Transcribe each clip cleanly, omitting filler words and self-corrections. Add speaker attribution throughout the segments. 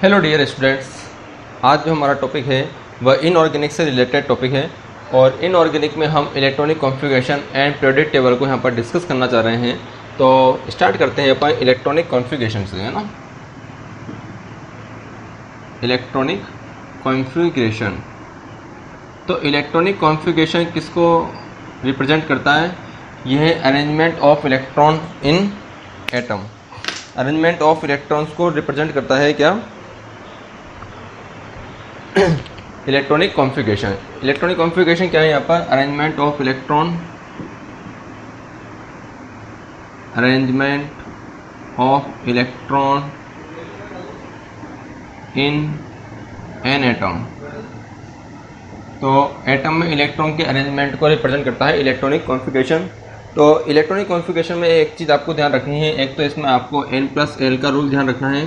Speaker 1: Hello dear students, आज जो हमारा टॉपिक है वह इनऑर्गेनिक से रिलेटेड टॉपिक है और इनऑर्गेनिक में हम electronic configuration and periodic table को यहाँ पर डिस्कस करना चाह रहे हैं। तो स्टार्ट करते हैं अपन इलेक्ट्रॉनिक कॉन्फ़िगरेशन से, है ना। इलेक्ट्रॉनिक कॉन्फ़िगरेशन, तो इलेक्ट्रॉनिक कॉन्फ़िगरेशन किसको रिप्रेजेंट करता है? यह है arrangement of electron in atom. Arrangement of electrons को रिप्रेजेंट करता है क्या? Electronic configuration. इलेक्ट्रॉनिक कॉन्फ़िगरेशन क्या है यहाँ पर? Arrangement of electron, arrangement of electron in an atom. तो एटम में इलेक्ट्रॉन के अरेंजमेंट को रिप्रेजेंट करता है इलेक्ट्रॉनिक कॉन्फ़िगरेशन। तो इलेक्ट्रॉनिक कॉन्फ़िगरेशन में एक चीज़ आपको ध्यान रखनी है, एक तो इसमें आपको n+l का रूल ध्यान रखना है।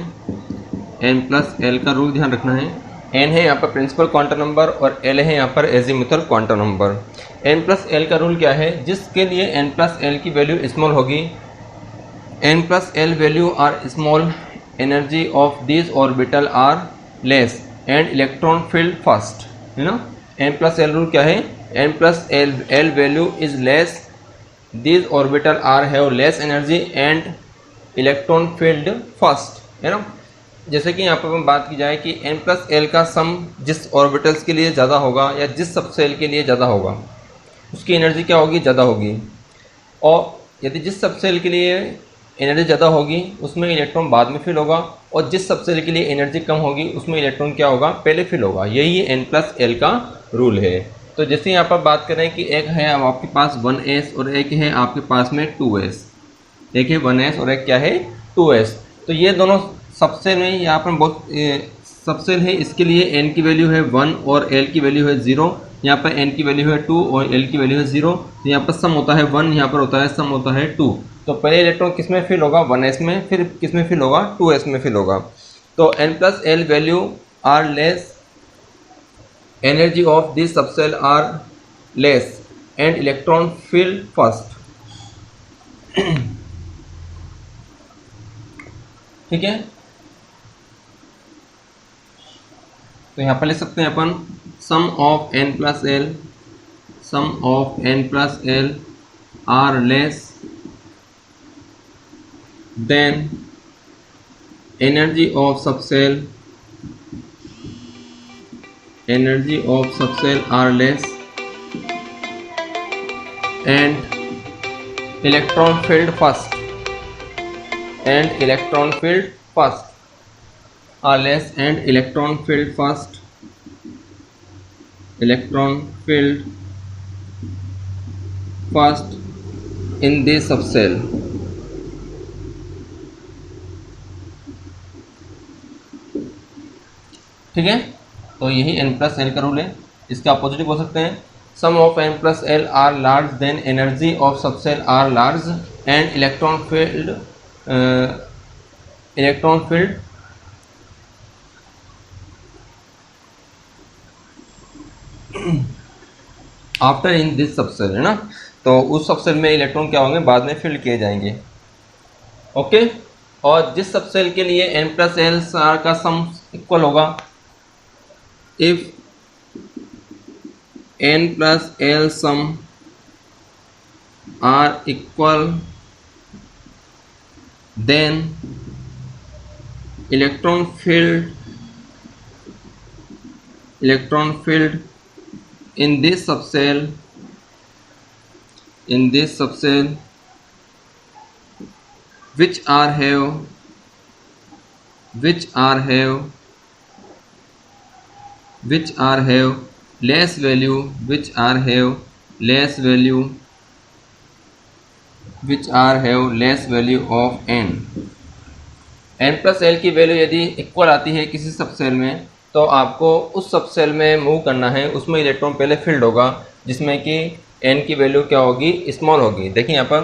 Speaker 1: n+l का रूल ध्यान रखना है। n है यहाँ पर प्रिंसिपल क्वांटम नंबर और l है यहाँ पर एजीमुथल क्वांटम नंबर। n+l का रूल क्या है? जिसके लिए n+l की वैल्यू स्मॉल होगी, n+l value are small, energy of this orbital are less and electron filled fast, है ना। n+l रूल क्या है? n+l value is less, this orbital are have less energy and electron filled fast, है ना। जैसे कि यहाँ पर बात की जाए कि n+l का सम जिस ऑर्बिटल्स के लिए ज़्यादा होगा या जिस सबसेल के लिए ज़्यादा होगा उसकी एनर्जी क्या होगी? ज़्यादा होगी। और यदि जिस सबसेल के लिए एनर्जी ज़्यादा होगी उसमें इलेक्ट्रॉन बाद में फिल होगा, और जिस सबसेल के लिए एनर्जी कम होगी उसमें इलेक्ट्रॉन क्या होगा? पहले फिल होगा। यही n+l का रूल है। तो जैसे यहाँ पर बात करें कि एक है अब आपके पास 1s और एक है आपके पास में 2s, एक है 1s और एक क्या है? 2s। तो ये दोनों सबसेल में यहाँ पर बहुत सबसेल है, इसके लिए n की वैल्यू है 1 और l की वैल्यू है 0। यहाँ पर n की वैल्यू है 2 और l की वैल्यू है 0। तो यहाँ पर सम होता है 1, यहाँ पर होता है सम होता है 2। तो पहले इलेक्ट्रॉन किस में फिल होगा? 1s में, फिर किस में फिल होगा? 2s में फिल होगा। तो n+l value are less, energy of this subcell are less and electron filled fast. ठीक है, तो यहाँ पर लिख सकते हैं अपन sum of n+l, sum of n+l are less than energy of subcell, energy of subcell are less and electron field fast, and electron field fast are less and electron field fast, electron field fast in the subcell। ठीक है, तो यही n+l का rule है। इसके opposite बोल सकते हैं sum of n+l are large than energy of subcell are large and electron filled after in this subcell, है ना। तो उस सबसेल में इलेक्ट्रॉन क्या होंगे? बाद में फील्ड किए जाएंगे। ओके, और जिस सबसेल के लिए n+l का सम इक्वल होगा, if n+l sum are equal then electron field in this subcell which are have less value of n+l की वैल्यू यदि इक्वल आती है किसी सबसेल में, तो आपको उस सबसेल में मूव करना है, उसमें इलेक्ट्रॉन पहले फील्ड होगा जिसमें कि n की वैल्यू क्या होगी? स्मॉल होगी। देखिए यहाँ पर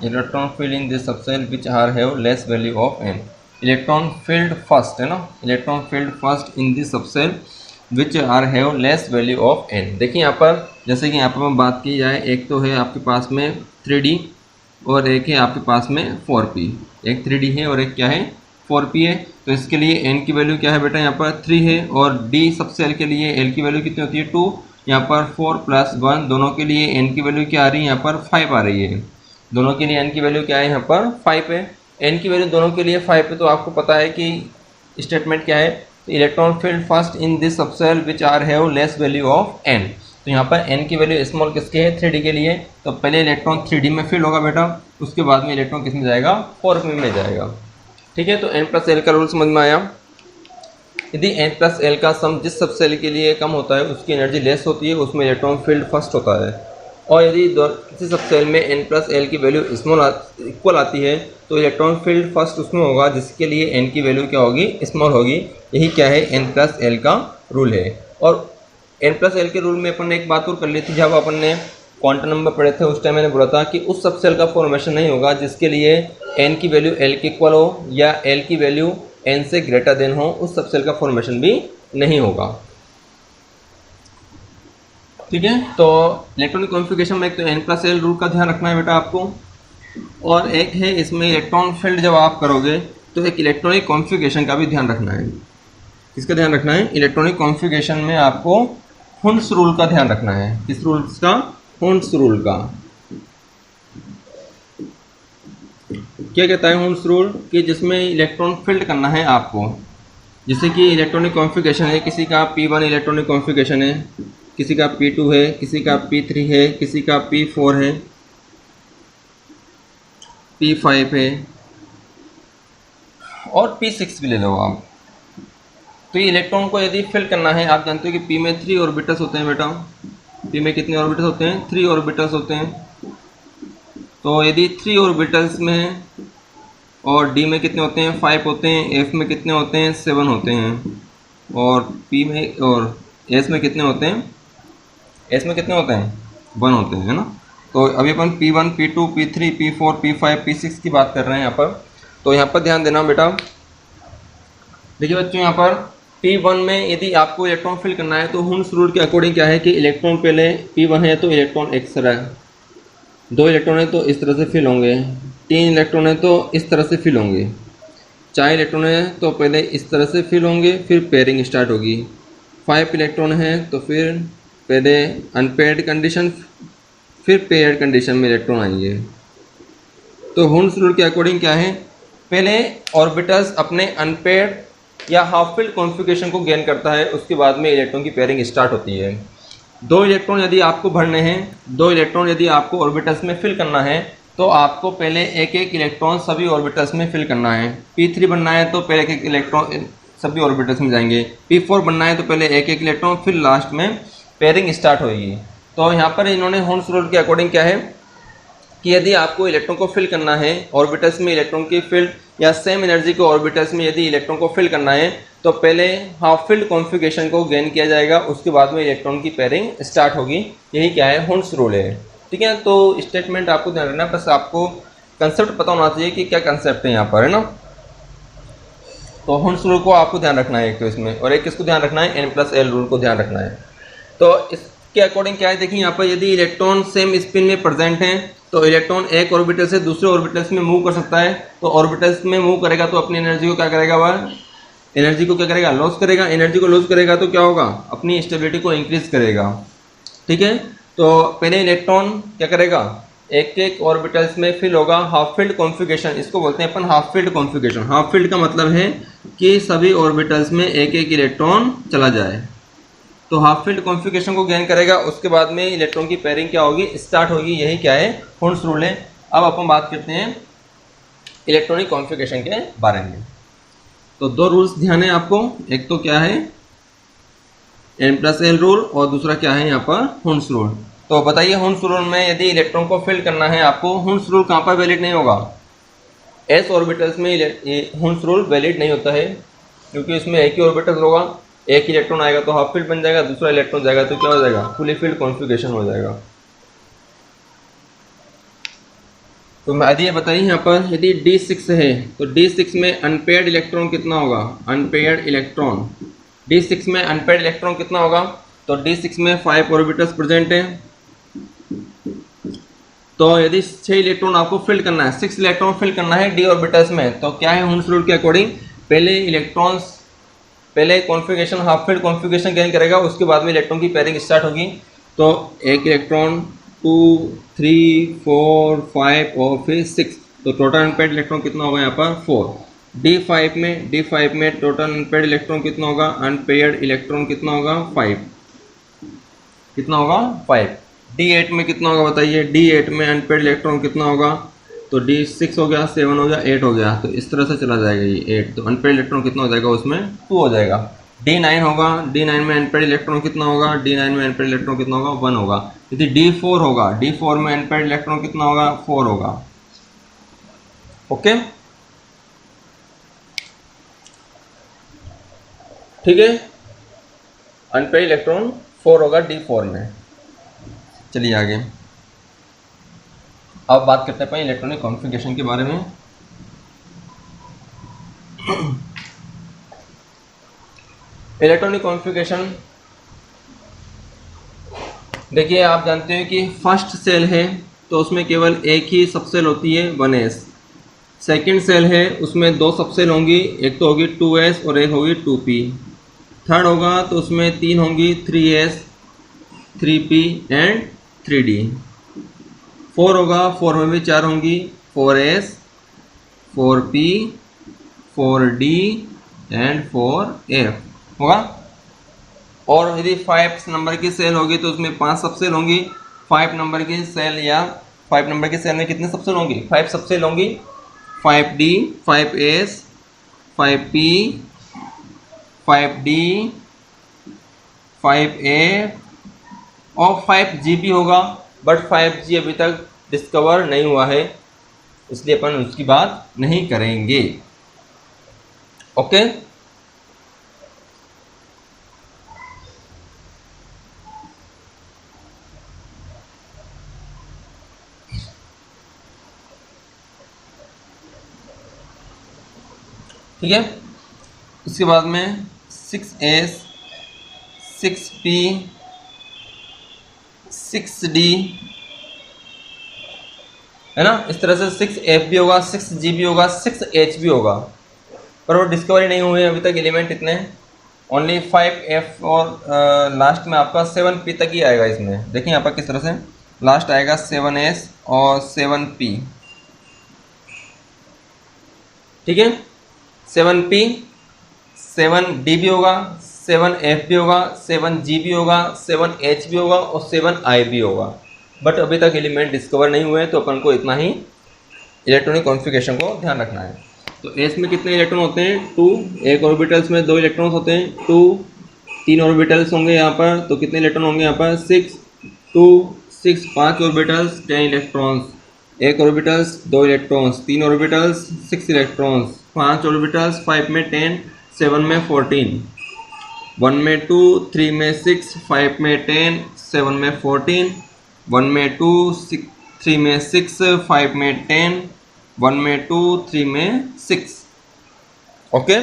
Speaker 1: electron filled in this subshell which are have less value of n, electron filled first, है ना, electron filled first in this subshell which are have less value of n। देखिए यहाँ पर जैसे कि यहाँ पर बात की जाए, एक तो है आपके पास में 3D और एक है आपके पास में 4p, एक 3D है और एक क्या है 4p है, तो इसके लिए n की वैल्यू क्या है बेटा यहाँ पर 3 है, और d सब सेल के लिए l की वैल्यू कितनी होती है 2, यहाँ पर 4 + 1, दोनों के लिए n की वैल्यू क्या आ रही है यहाँ पर 5 आ रही है, दोनों के लिए n की वैल्यू क्या है यहाँ पर 5 है। n की वैल्यू दोनों के लिए 5 है, तो आपको पता है कि स्टेटमेंट क्या है, electron filled first in this subshell which are have less value of n। तो यहाँ पर n की वैल्यू स्मॉल किसके है 3d के लिए, तो पहले इलेक्ट्रॉन 3d में फिल होगा बेटा, उसके बाद में इलेक्ट्रॉन किस में जाएगा 4p में जाएगा। ठीक है, तो n + l का रूल समझ में आया। यदि n + l का सम जिस सब सेल के लिए कम होता है उसकी एनर्जी लेस होती है, उसमें इलेक्ट्रॉन फील्ड फर्स्ट होता है, और यदि किसी सब सेल में n + l की वैल्यू इक्वल आती है तो इलेक्ट्रॉन फील्ड फर्स्ट उसमें होगा जिसके लिए n की वैल्यू क्या होगी स्मॉल होगी। यही क्या है n + l का रूल है। और n + l के रूल में अपन ने एक बात और कर ली थी, जब अपन ने क्वांटम नंबर पढ़े थे उस टाइम मैंने बोला था कि उस सब सेल का फॉर्मेशन नहीं होगा जिसके लिए n की वैल्यू l के इक्वल हो या l की वैल्यू n से ग्रेटर देन हो, उस सब सेल का फॉर्मेशन भी नहीं होगा। ठीक है, तो इलेक्ट्रॉनिक कॉन्फ़िगरेशन में एक तो n + l रूल का ध्यान रखना है बेटा आपको, और एक है इसमें इलेक्ट्रॉन फील्ड जब आप करोगे तो एक इलेक्ट्रॉनिक कॉन्फ़िगरेशन का भी ध्यान रखना है। किसका ध्यान रखना है, इलेक्ट्रॉनिक कॉन्फ़िगरेशन में आपको हुंस रूल का ध्यान रखना है। किस रूल का, हुंस रूल का। क्या कहता है हुंस रूल, कि जिसमें इलेक्ट्रॉन फील्ड करना है आपको, जैसे कि इलेक्ट्रॉनिक कॉन्फ़िगरेशन है, किसी का p1 इलेक्ट्रॉनिक कॉन्फ़िगरेशन है, किसी का p2 है, किसी का p3 है, किसी का p4 है, p5 है और p6 भी ले लो आप। तो ये इलेक्ट्रॉन को यदि फिल करना है, आप जानते हो कि p में 3 ऑर्बिटल्स होते हैं बेटा, p में कितने ऑर्बिटल्स होते हैं 3 ऑर्बिटल्स होते हैं। तो यदि 3 ऑर्बिटल्स में और d में कितने होते हैं 5 होते हैं, f में कितने होते हैं 7 होते हैं, और p में और s में कितने होते हैं, s में कितने होते हैं 1 होते हैं, है ना। तो अभी अपन p1 p2 p3 p4 p5 p6 की बात कर रहे हैं यहाँ पर। तो यहाँ पर ध्यान देना बेटा, देखिए बच्चों यहाँ पर p1 में यदि आपको इलेक्ट्रॉन फिल करना है तो हुंस रूल के अकॉर्डिंग क्या है कि इलेक्ट्रॉन पहले p1 है तो इलेक्ट्रॉन एक तरह, 2 इलेक्ट्रॉन है तो इस तरह से फिल होंगे, 3 इलेक्ट्रॉन है तो इस तरह से फिल होंगे, 4 इलेक्ट्रॉन है तो पहले इस तरह से फिल होंगे, फिर पेयरिंग स्टार्ट होगी, 5 इलेक्ट्रॉन है तो फिर पहले अनपेयर्ड कंडीशन, फिर पेयर्ड कंडीशन में इलेक्ट्रॉन आएंगे। तो हुंस रूल के अकॉर्डिंग क्या है, पहले ऑर्बिटल्स अपने अनपेयर्ड या हाफ फिल्ड कॉन्फ़िगरेशन को गेन करता है, उसके बाद में इलेक्ट्रॉन की पेयरिंग स्टार्ट होती है। 2 इलेक्ट्रॉन यदि आपको भरने हैं, 2 इलेक्ट्रॉन यदि आपको ऑर्बिटल्स में फिल करना है तो आपको पहले एक एक इलेक्ट्रॉन सभी ऑर्बिटल्स में फिल करना है। p3 बनना है तो पहले एक एक इलेक्ट्रॉन सभी ऑर्बिटल्स में जाएंगे, p4 बनना है तो पहले एक एक इलेक्ट्रॉन, फिर लास्ट में पेयरिंग स्टार्ट होगी। तो यहाँ पर इन्होंने हुंस रूल के अकॉर्डिंग क्या है कि यदि आपको इलेक्ट्रॉन को फिल करना है ऑर्बिटल्स में इलेक्ट्रॉन की फील्ड या सेम एनर्जी को ऑर्बिटल्स में यदि इलेक्ट्रॉन को फिल करना है तो पहले हाफ फील्ड कॉन्फ़िगरेशन को गेन किया जाएगा, उसके बाद में इलेक्ट्रॉन की पेयरिंग स्टार्ट होगी। यही क्या है हुंस रूल है। ठीक है, तो स्टेटमेंट आपको ध्यान रखना, बस आपको कंसेप्ट पता होना चाहिए कि क्या कंसेप्ट है यहाँ पर, है ना। तो हुंस रूल को आपको ध्यान रखना है एक तो इसमें, और एक किसको ध्यान रखना है n + l रूल को ध्यान रखना है। तो इसके अकॉर्डिंग क्या है, देखिए यहाँ पर यदि इलेक्ट्रॉन सेम स्पिन में प्रेजेंट हैं तो इलेक्ट्रॉन एक ऑर्बिटल से दूसरे ऑर्बिटल्स में मूव कर सकता है। तो ऑर्बिटल्स में मूव करेगा तो अपनी एनर्जी को क्या करेगा, वह एनर्जी को क्या करेगा लॉस करेगा। एनर्जी को लॉस करेगा तो क्या होगा, अपनी स्टेबिलिटी को इंक्रीज करेगा। ठीक है, तो पहले इलेक्ट्रॉन क्या करेगा, एक एक ऑर्बिटल्स में फिल होगा, हाफ फील्ड कॉन्फ़िगरेशन इसको बोलते हैं अपन, half filled configuration. Half filled का मतलब है कि सभी ऑर्बिटल्स में एक एक इलेक्ट्रॉन चला जाए। तो हाफ फील्ड कॉन्फ़िगरेशन को गेन करेगा, उसके बाद में इलेक्ट्रॉन की पेयरिंग क्या होगी, स्टार्ट होगी। यही क्या है हुंस रूल है। अब अपन बात करते हैं इलेक्ट्रॉनिक कॉन्फ़िगरेशन के बारे में। तो 2 रूल्स ध्यान है आपको, एक तो क्या है n + l रूल और दूसरा क्या है यहाँ पर हुंस रूल। तो बताइए हुंस रूल में यदि इलेक्ट्रॉन को फिल करना है आपको, हुंस रूल कहाँ पर वैलिड नहीं होगा, s ऑर्बिटल्स में हुंस रूल वैलिड नहीं होता है, क्योंकि इसमें एक ही ऑर्बिटल होगा, एक इलेक्ट्रॉन आएगा तो हाफ फील्ड बन जाएगा, दूसरा इलेक्ट्रॉन जाएगा तो क्या हो जाएगा, फुली फील्ड कॉन्फ़िगरेशन हो जाएगा। तो यदि ये बताइए यहाँ पर यदि D6 है तो D6 में अनपेयर्ड इलेक्ट्रॉन कितना होगा, अनपेयर्ड इलेक्ट्रॉन D6 में अनपेयर्ड इलेक्ट्रॉन कितना होगा, तो D6 में 5 ऑर्बिटल्स प्रेजेंट हैं, तो यदि 6 इलेक्ट्रॉन आपको फिल करना है, 6 इलेक्ट्रॉन फिल करना है डी ऑर्बिटल्स में, तो क्या है हुम्स रूल के अकॉर्डिंग पहले configuration half filled configuration gain करेगा, उसके बाद में इलेक्ट्रॉन की पेयरिंग स्टार्ट होगी। तो एक इलेक्ट्रॉन 2 3 4 5 और फिर 6, तो टोटल अनपेयर्ड इलेक्ट्रॉन कितना होगा यहाँ पर 4। D5 में टोटल अनपेयर्ड इलेक्ट्रॉन कितना होगा, अनपेयर्ड इलेक्ट्रॉन कितना होगा 5, कितना होगा 5। D8 में कितना होगा बताइए, D8 में अनपेयर्ड इलेक्ट्रॉन कितना होगा, तो D6 हो गया, 7 हो गया, 8 हो गया, तो इस तरह से चला जाएगा ये 8, तो अनपेयर्ड इलेक्ट्रॉन कितना हो जाएगा उसमें 2 हो जाएगा। D9 होगा, D9 में अनपेयर्ड इलेक्ट्रॉन कितना होगा, D9 में अनपेयर्ड इलेक्ट्रॉन कितना होगा 1 होगा। यदि D4 होगा, D4 में अनपेयर्ड इलेक्ट्रॉन कितना होगा 4 होगा। ओके, ठीक है, अनपेयर्ड इलेक्ट्रॉन 4 होगा D4 में। चलिए आगे, अब बात करते हैं इलेक्ट्रॉनिक कॉन्फ़िगरेशन के बारे में। इलेक्ट्रॉनिक कॉन्फ़िगरेशन देखिए, आप जानते हैं कि फर्स्ट सेल है तो उसमें केवल एक ही सबसेल होती है 1s। सेकंड सेल है उसमें 2 सबसेल होंगी, एक तो होगी 2s और एक होगी 2p। थर्ड होगा तो उसमें 3 होंगी 3s 3p एंड 3d। 4 होगा, 4 में भी 4 होंगी, 4s 4p 4d and 4f होगा। और यदि 5 नंबर की सेल होगी तो उसमें 5 सबसेल होंगी। 5 नंबर की सेल या 5 नंबर की सेल में कितने सबसेल होंगी, 5 सबसेल होंगी, 5d 5s 5p 5d 5a और 5g भी होगा, बट 5g अभी तक डिस्कवर नहीं हुआ है, इसलिए अपन उसकी बात नहीं करेंगे। ओके, ठीक है। इसके बाद में 6s 6p 6d है ना, इस तरह से 6f भी होगा, 6g भी होगा, 6h भी होगा, पर वो डिस्कवरी नहीं हुए अभी तक एलिमेंट इतने, ओनली 5f और लास्ट में आपका 7p तक ही आएगा। इसमें देखिए यहाँ पर किस तरह से लास्ट आएगा 7s और 7p, ठीक है। 7p 7d भी होगा, 7f भी होगा, 7g भी होगा, 7h भी होगा और 7i भी होगा, बट अभी तक एलिमेंट डिस्कवर नहीं हुए, तो अपन को इतना ही इलेक्ट्रॉनिक कॉन्फ़िगरेशन को ध्यान रखना है। तो s में कितने इलेक्ट्रॉन होते हैं 2, एक ऑर्बिटल्स में 2 इलेक्ट्रॉन्स होते हैं 2, 3 ऑर्बिटल्स होंगे यहाँ पर, तो कितने इलेक्ट्रॉन होंगे यहाँ पर 6 2 6 5 ऑर्बिटल्स 10 इलेक्ट्रॉन्स, एक orbitals 2 electrons, 3 orbitals 6 electrons, 5 orbitals 5 में 10 7 में 14, 1 में 2 3 में 6 5 में 10 7 में 14, 1 में 2 3 में 6 5 में 10, 1 में 2 3 में 6। ओके,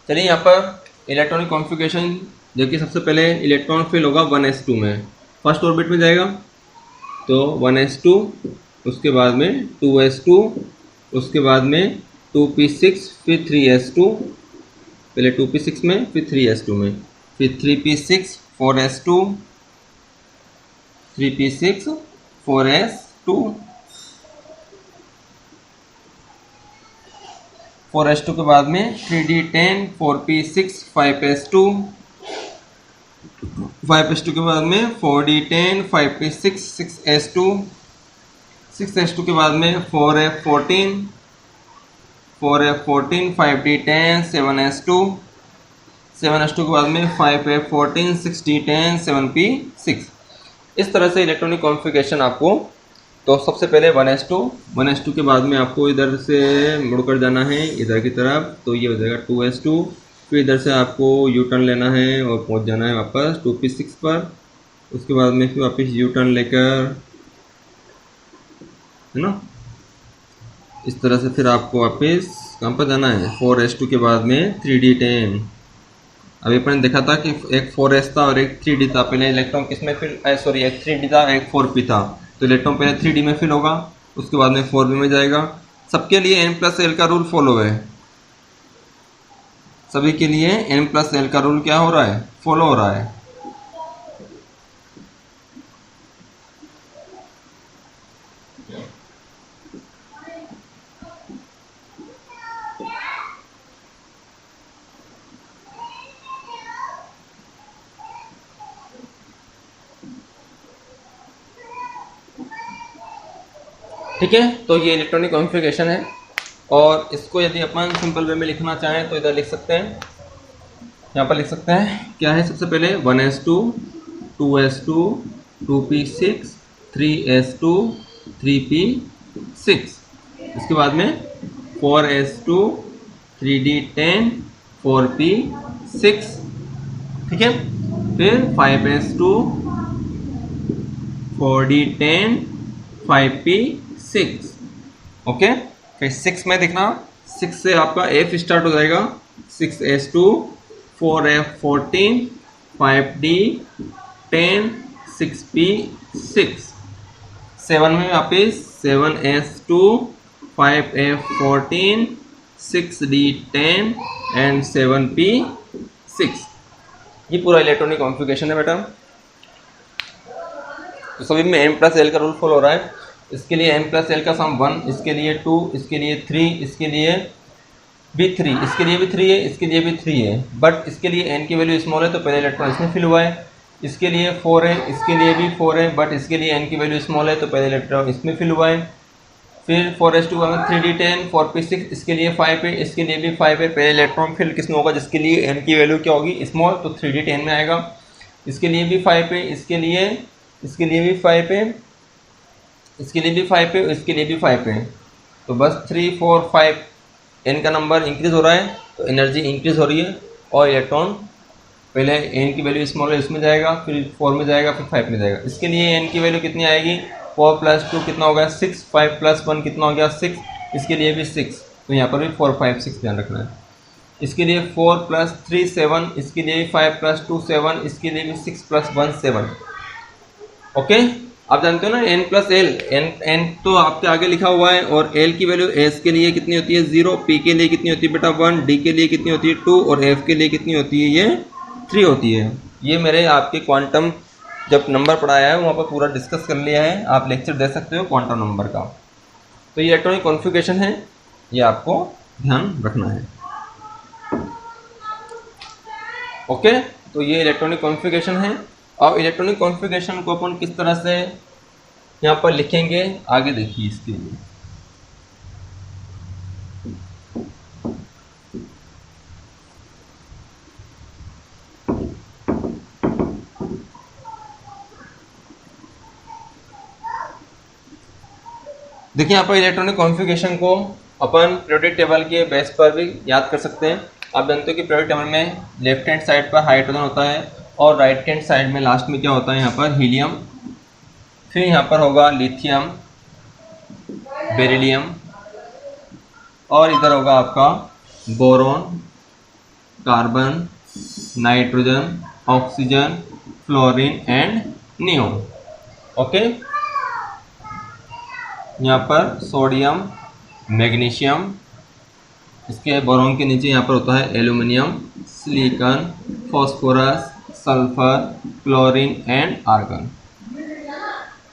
Speaker 1: चलिए यहाँ पर इलेक्ट्रॉनिक कॉन्फ़िगरेशन देखिए। सबसे पहले इलेक्ट्रॉन फिल होगा 1s2 में, फर्स्ट ऑर्बिट में जाएगा तो 1s2, उसके बाद में 2s2, उसके बाद में 2p6, फिर 3s2, पहले 2p6 में फिर 3s2 में, फिर 3p6 4s2 3p6 4s2 4s2 के बाद में 3d10 4p6 5s2 5s2 के बाद में 4d10 5p6 6s2 6s2 के बाद में 4f14 4f14 5d10 7s2 7s2 के बाद में 5f14 6d10 7p6। इस तरह से इलेक्ट्रॉनिक कॉन्फ़िगरेशन आपको, तो सबसे पहले 1s2 के बाद में आपको इधर से मुड़कर जाना है इधर की तरफ, तो ये हो जाएगा 2s2, फिर इधर से आपको यू टर्न लेना है और पहुंच जाना है वापस 2p6 पर, उसके बाद में फिर वापस यू टर्न लेकर, है ना, इस तरह से फिर आपको वापस कहाँ पर जाना है 4s2 के बाद में 3d10। अभी अपन देखा था कि एक 4s था और एक 3d था, पहले इलेक्ट्रॉन किसमें फिर एक 3d था एक 4p था, तो इलेक्ट्रॉन पहले 3D में फिल होगा, उसके बाद में 4B में जाएगा। सबके लिए n+l का रूल फॉलो है, सभी के लिए n+l का रूल क्या हो रहा है, फॉलो हो रहा है। ठीक है, तो ये इलेक्ट्रॉनिक कॉन्फ़िगरेशन है। और इसको यदि अपन सिंपल वे में लिखना चाहें तो इधर लिख सकते हैं, यहाँ पर लिख सकते हैं। क्या है सबसे पहले 1s2 2s2 2p6 3s2 3p6, इसके बाद में 4s2 3d10 4p6, ठीक है। फिर 5s2 4d10 5p6, ओके। फिर 6 में देखना, 6 से आपका F स्टार्ट हो जाएगा, 6s2 4f14 5d10 6p6। 7 में वापिस 7s2 5f14 6d10 and 7p6। ये पूरा इलेक्ट्रॉनिक कॉन्फ़िगरेशन है बेटा। तो सभी में n+l का रूल फॉलो हो रहा है। इसके लिए n+l का सम 1, इसके लिए 2, इसके लिए 3, इसके लिए भी 3, इसके लिए भी 3 है, इसके लिए भी 3 है। बट इसके लिए n की वैल्यू स्मॉल है तो पहले इलेक्ट्रॉन इसमें फिल हुआ है। इसके लिए 4 है, इसके लिए भी 4 है, बट इसके लिए n की वैल्यू स्मॉल है तो पहले इलेक्ट्रॉन इसमें फिल हुआ है। फिर 4s2 3d10 4p6, इसके लिए 5 है, इसके लिए भी 5 है, पहले इलेक्ट्रॉन फिल किसमें होगा, जिसके लिए n की वैल्यू क्या होगी, स्मॉल, तो 3d10 में आएगा। इसके लिए भी 5 है, इसके लिए भी 5 है, इसके लिए भी 5 है, इसके लिए भी 5 है। तो बस 3 4 5 n का नंबर इंक्रीज हो रहा है तो एनर्जी इंक्रीज हो रही है। और इलेक्ट्रॉन पहले n की वैल्यू स्मॉल है इसमें जाएगा, फिर 4 में जाएगा, फिर 5 में जाएगा। इसके लिए n की वैल्यू कितनी आएगी, 4 + 2 कितना हो गया 6, 5 + 1 कितना हो गया 6, इसके लिए भी 6, तो यहाँ पर भी 4 5 6 ध्यान रखना है। इसके लिए 4 + 3 7, इसके लिए 5 + 2 7, इसके लिए भी 6 + 1 7, ओके। आप जानते हो ना n+l, n तो आपके आगे लिखा हुआ है, और l की वैल्यू s के लिए कितनी होती है 0, p के लिए कितनी होती है बेटा 1, d के लिए कितनी होती है 2, और f के लिए कितनी होती है, ये 3 होती है। ये मेरे आपके क्वांटम जब नंबर पढ़ाया है वहाँ पर पूरा डिस्कस कर लिया है, आप लेक्चर दे सकते हो क्वांटम नंबर का। तो ये इलेक्ट्रॉनिक कॉन्फ़िगरेशन है, ये आपको ध्यान रखना है, ओके। तो ये इलेक्ट्रॉनिक कॉन्फ़िगरेशन है। और इलेक्ट्रॉनिक कॉन्फ़िगरेशन को अपन किस तरह से यहाँ पर लिखेंगे आगे देखिए। इसके लिए देखिए, यहाँ पर इलेक्ट्रॉनिक कॉन्फ़िगरेशन को अपन पीरियोडिक टेबल के बेस पर भी याद कर सकते हैं। आप जानते हो कि पीरियोडिक टेबल में लेफ्ट हैंड साइड पर हाइड्रोजन होता है और राइट हैंड साइड में लास्ट में क्या होता है, यहाँ पर हीलियम, फिर यहाँ पर होगा लिथियम, बेरिलियम, और इधर होगा आपका boron, carbon, nitrogen, oxygen, fluorine and neon, okay. यहाँ पर सोडियम, मैग्नीशियम, इसके बोरॉन के नीचे यहाँ पर होता है aluminium, silicon, phosphorus, sulphur, chlorine and argon.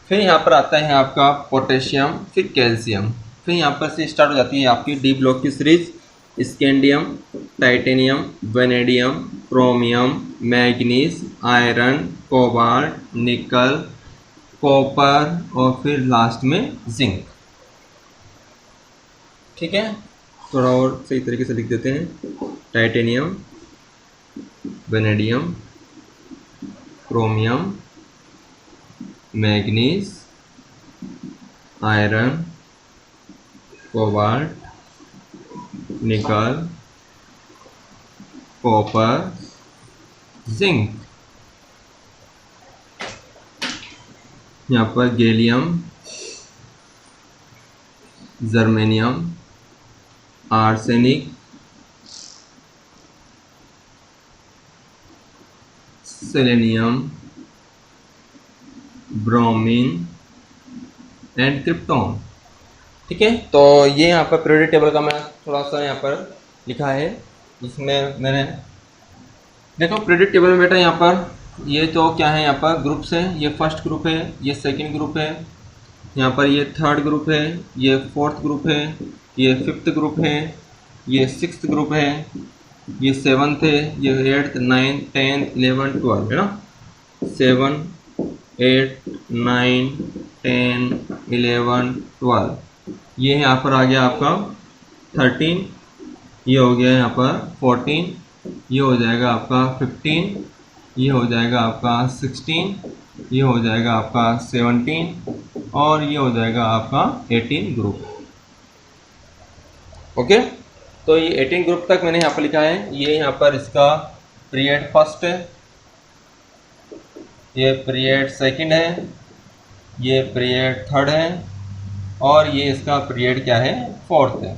Speaker 1: फिर यहाँ पर आता है आपका पोटेशियम, फिर कैल्शियम, फिर यहाँ पर से स्टार्ट हो जाती है आपकी डी ब्लॉक की series, scandium, titanium, vanadium, chromium, manganese, iron, cobalt, निकल, कॉपर और फिर लास्ट में जिंक, ठीक है। थोड़ा और सही तरीके से लिख देते हैं, titanium, vanadium, chromium, manganese, iron, cobalt, निकल, कॉपर, जिंक, यहाँ पर gallium, germanium, arsenic, selenium, bromine, and krypton. ठीक है, तो ये यहाँ पर पीरियोडिक टेबल का मैं थोड़ा सा यहाँ पर लिखा है, जिसमें मैंने देखो पीरियोडिक टेबल में बेटा यहाँ पर ये तो क्या है, यहाँ पर ग्रुप्स हैं, ये फर्स्ट ग्रुप है, ये सेकंड ग्रुप है, यहाँ पर ये थर्ड ग्रुप है, ये फोर्थ ग्रुप है, ये फिफ्थ ग्रुप है, ये सिक्स्थ ग्रुप है, ये सेवन्थ है, ये एट्थ, नाइन्थ, टेंथ, 11, 12 है ना, 7, 8, 9, 10, 11, 12। ये यहाँ पर आ गया आपका 13, ये हो गया यहाँ पर 14, ये हो जाएगा आपका 15, ये हो जाएगा आपका 16, ये हो जाएगा आपका 17 और ये हो जाएगा आपका 18 ग्रुप। ओके, तो ये 18 ग्रुप तक मैंने यहाँ पर लिखा है। ये यहाँ पर इसका पीरियड फर्स्ट है, ये पीरियड सेकंड है, ये पीरियड थर्ड है और ये इसका पीरियड क्या है, फोर्थ है।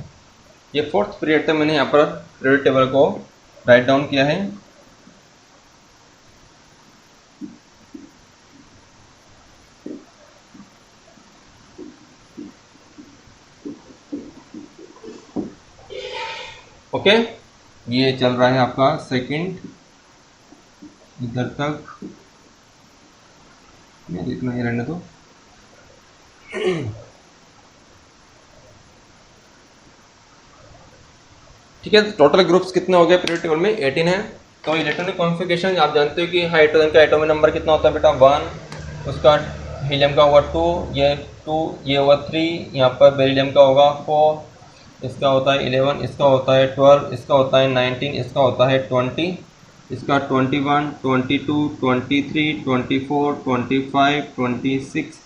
Speaker 1: ये फोर्थ पीरियड तक मैंने यहाँ पर पीरियड टेबल को राइट डाउन किया है। ओके, ये चल रहा है आपका सेकंड इधर तक, इतना ही रहने दो। ठीक है, टोटल ग्रुप्स कितने हो गए पीरियड टेबल में, 18 है। तो इलेक्ट्रॉनिक कॉन्फ़िगरेशन आप जानते हो कि हाइड्रोजन का एटॉमिक नंबर कितना होता है बेटा, 1, उसका हीलियम का होगा 2, ये 2, ये होगा 3, यहाँ पर बेरिलियम का होगा 4, इसका होता है 11, इसका होता है 12, इसका होता है 19, इसका होता है 20, इसका 21, 22, 23, 24, 25, 26,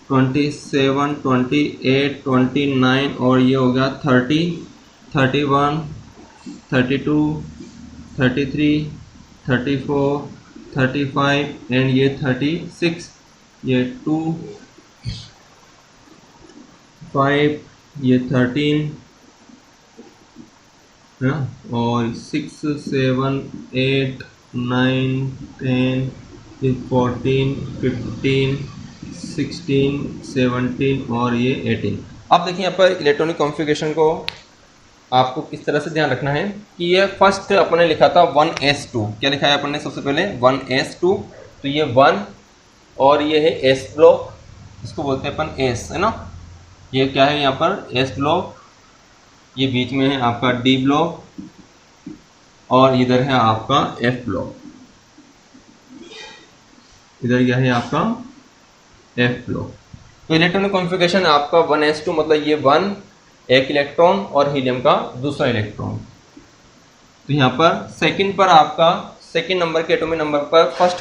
Speaker 1: 27, 28, 29 और ये हो गया 30, 31, 32, 33, 34, 35 एंड ये 36, ये 2, 5, ये 13 है ना, और 6, 7, 8, 9, 10, 14, 15, 16, 17 और ये 18। अब देखिए यहाँ पर इलेक्ट्रॉनिक कॉन्फ़िगरेशन को आपको किस तरह से ध्यान रखना है कि ये फर्स्ट अपने लिखा था 1s2, क्या लिखा है अपन ने सबसे पहले 1s2, तो ये 1 और ये है s ब्लॉक, इसको बोलते हैं अपन s है ना, ये क्या है यहाँ पर s ब्लॉक, ये बीच में है आपका d ब्लॉक और इधर है आपका f ब्लॉक, इधर क्या है आपका f ब्लॉक। तो इलेक्ट्रॉनिक कॉन्फ़िगरेशन आपका 1s2 मतलब ये 1 एक इलेक्ट्रॉन और हीलियम का दूसरा इलेक्ट्रॉन। तो यहाँ पर सेकंड पर आपका सेकंड नंबर के एटॉमिक नंबर पर फर्स्ट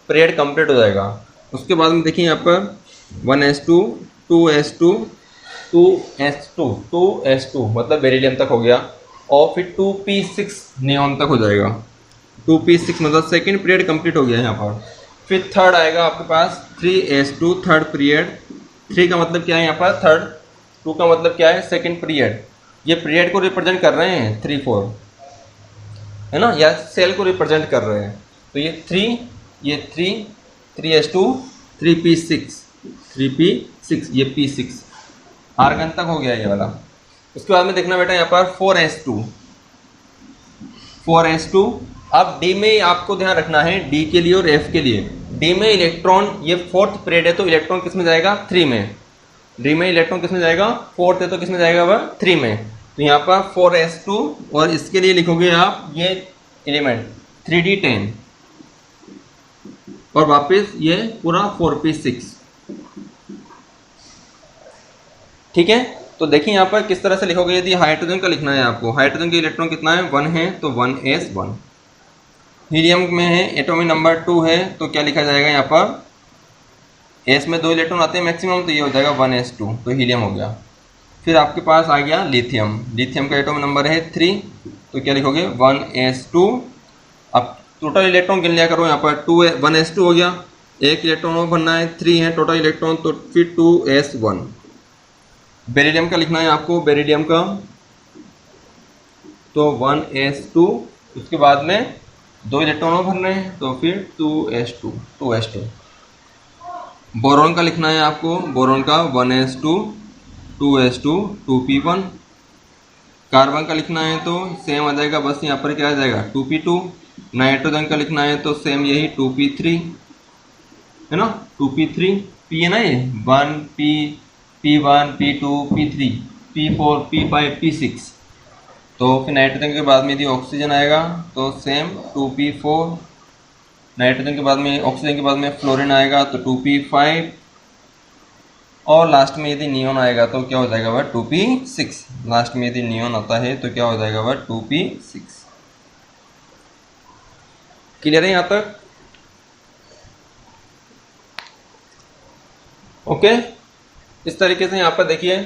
Speaker 1: पीरियड कंप्लीट हो जाएगा। उसके बाद में देखिए यहाँ पर 1s2, 2s2, 2s2, 2s2 मतलब बेरिलियम तक हो गया और फिर 2p6 नियॉन तक हो जाएगा। 2p6 मतलब सेकंड पीरियड कंप्लीट हो गया यहाँ पर। फिर थर्ड आएगा आपके पास 3s2 थर्ड पीरियड। 3 का मतलब क्या है यहाँ पर थर्ड, 2 का मतलब क्या है सेकंड पीरियड। ये पीरियड को रिप्रेजेंट कर रहे हैं 3, 4 है ना, या सेल को रिप्रेजेंट कर रहे हैं। तो ये 3, ये 3, 3s2, 3p6, 3p6 ये p6 आर्गन तक हो गया ये वाला। उसके बाद में देखना बेटा यहाँ पर 4s2, 4s2। अब d में आपको ध्यान रखना है, d के लिए और f के लिए। d में इलेक्ट्रॉन ये फोर्थ पीरियड है तो इलेक्ट्रॉन किस में जाएगा 3 में। d में इलेक्ट्रॉन किस में जाएगा फोर्थ है तो किस में जाएगा वह 3 में। तो यहाँ पर 4s2 और इसके लिए लिखोगे आप ये एलिमेंट 3d10 और वापस ये पूरा 4p6। ठीक है, तो देखिए यहाँ पर किस तरह से लिखोगे। यदि हाइड्रोजन का लिखना है आपको, हाइड्रोजन के इलेक्ट्रॉन कितना है 1 है तो 1s1। हीलियम में है एटॉमिक नंबर 2 है तो क्या लिखा जाएगा यहाँ पर, s में 2 इलेक्ट्रॉन आते हैं मैक्सिमम तो ये हो जाएगा 1s2 तो हीलियम हो गया। फिर आपके पास आ गया लिथियम, लिथियम का एटॉमिक नंबर है 3 तो क्या लिखोगे 1s2। अब टोटल इलेक्ट्रॉन गिन लिया करो, यहाँ पर 1s2 हो गया, एक इलेक्ट्रॉन और भरना है, 3 है टोटल इलेक्ट्रॉन तो फिर 2s1। बेरिलियम का लिखना है आपको, बेरिलियम का तो 1s2, उसके बाद में 2 इलेक्ट्रॉन और भरने हैं तो फिर 2s2। बोरॉन का लिखना है आपको, बोरॉन का 1s2 2s2 2p1। कार्बन का लिखना है तो सेम आ जाएगा, बस यहाँ पर क्या आ जाएगा 2p2। नाइट्रोजन का लिखना है तो सेम यही 2p3 है ना, 2p3 p है ना, ये 1p p1 p2 p3 p4 p5 p6। तो फिर नाइट्रोजन के बाद में यदि ऑक्सीजन आएगा तो सेम 2p4। नाइट्रोजन के बाद में, ऑक्सीजन के बाद में फ्लोरीन आएगा तो 2p5। और लास्ट में यदि नियोन आएगा तो क्या हो जाएगा वह 2p6। लास्ट में यदि नियोन आता है तो क्या हो जाएगा वह 2p6। क्लियर है यहाँ तक? ओके, इस तरीके से यहाँ पर देखिए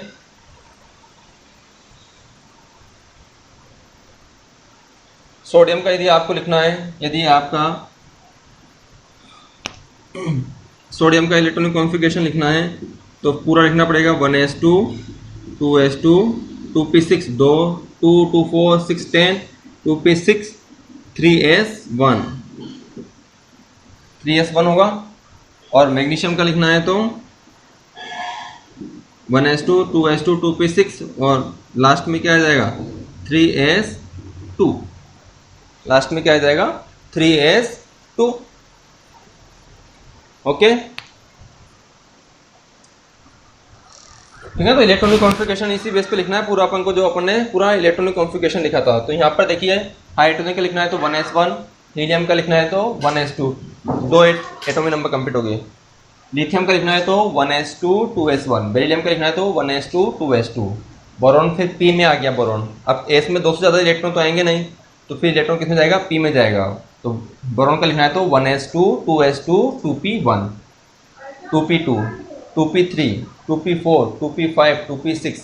Speaker 1: सोडियम का यदि आपको लिखना है, यदि आपका सोडियम का इलेक्ट्रॉनिक कॉन्फ़िगरेशन लिखना है तो पूरा लिखना पड़ेगा 1s2 2s2 2p6 2 2 2 4 6 10 2p6 3s1 3s1 होगा। और मैग्नीशियम का लिखना है तो 1s2 2s2 2p6 और लास्ट में क्या आ जाएगा 3s2। लास्ट में क्या आ जाएगा 3s2। ओके, ठीक है। तो इलेक्ट्रॉनिक कॉन्फ़िगरेशन इसी बेस पे लिखना है पूरा अपन को, जो अपन ने पूरा इलेक्ट्रॉनिक कॉन्फ़िगरेशन लिखा था। तो यहाँ पर देखिए हाइड्रोजन का लिखना है तो 1s1, हीलियम का लिखना है तो 1s2, 2 एटॉमिक नंबर कंप्लीट हो गए। लिथियम का लिखना है तो 1s2 2s1, बेरिलियम का लिखना है तो 1s2 2s2। बोरॉन फिर p में आ गया बोरॉन। अब s में 2 से ज़्यादा इलेक्ट्रॉन तो आएंगे नहीं, तो फिर इलेक्ट्रॉन किसमें जाएगा p में जाएगा। तो बोरॉन का लिखना है तो 1s2 2s2 2p1 2p2 2p3 2p4 2p5 2p6